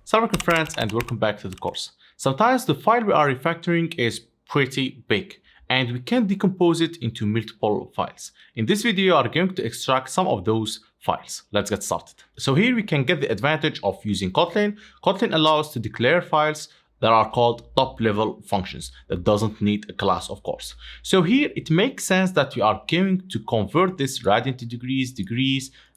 Assalamu alaikum friends and welcome back to the course. Sometimes the file we are refactoring is pretty big and we can decompose it into multiple files. In this video, we are going to extract some of those files. Let's get started. So here we can get the advantage of using Kotlin. Kotlin allows us to declare files that are called top-level functions that doesn't need a class, of course. So here it makes sense that we are going to convert this radian to degrees,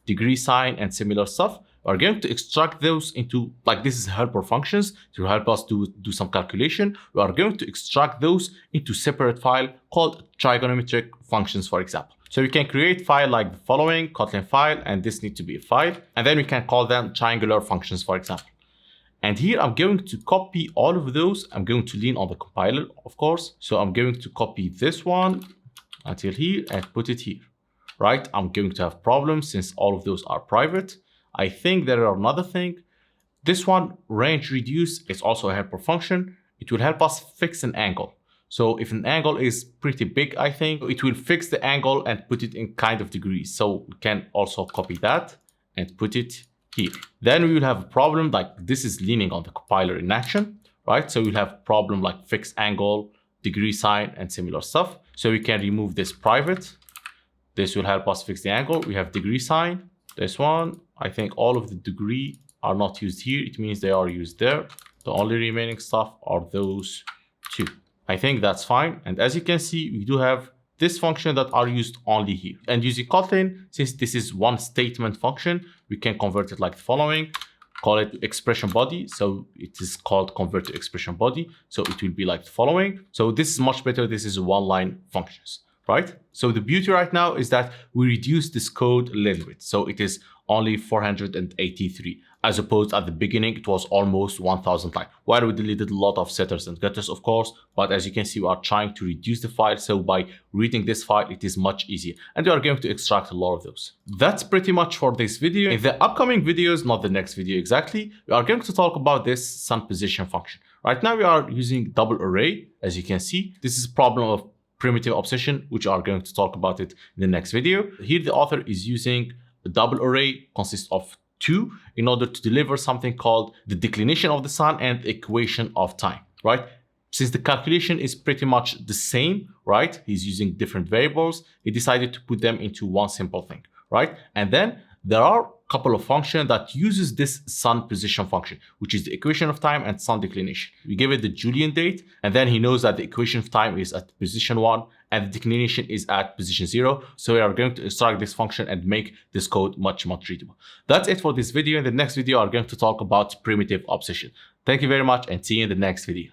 degree sign, and similar stuff. We're going to extract those into, like, this is helper functions to help us do some calculation. We are going to extract those into separate file called trigonometric functions, for example. So we can create file like the following, Kotlin file, and this needs to be a file. And then we can call them triangular functions, for example. And here I'm going to copy all of those. I'm going to lean on the compiler, of course. So I'm going to copy this one until here and put it here, right? I'm going to have problems since all of those are private. I think there are another thing. This one, range reduce, is also a helper function. It will help us fix an angle. So if an angle is pretty big, I think, it will fix the angle and put it in kind of degrees. So we can also copy that and put it here. Then we will have a problem like this is leaning on the compiler in action, right? So we'll have a problem like fixed angle, degree sign, and similar stuff. So we can remove this private. This will help us fix the angle. We have degree sign. This one, I think all of the degree are not used here. It means they are used there. The only remaining stuff are those two. I think that's fine. And as you can see, we do have this function that are used only here. And using Kotlin, since this is one statement function, we can convert it like the following, call it expression body. So it is called convert to expression body. So it will be like the following. So this is much better. This is one line functions, right? So the beauty right now is that we reduce this code a little bit. So it is only 483, as opposed at the beginning, it was almost 1000 lines. While we deleted a lot of setters and getters, of course, but as you can see, we are trying to reduce the file. So by reading this file, it is much easier. And we are going to extract a lot of those. That's pretty much for this video. In the upcoming videos, not the next video exactly, we are going to talk about this sun position function. Right now, we are using double array. As you can see, this is a problem of primitive obsession, which we are going to talk about it in the next video. Here, the author is using a double array consists of two in order to deliver something called the declination of the sun and the equation of time, right? Since the calculation is pretty much the same, right? He's using different variables. He decided to put them into one simple thing, right? And then there are a couple of functions that uses this sun position function, which is the equation of time and sun declination. We give it the Julian date, and then he knows that the equation of time is at position 1 and the declination is at position 0. So we are going to extract this function and make this code much readable. That's it for this video. In the next video, we are going to talk about primitive obsession. Thank you very much and see you in the next video.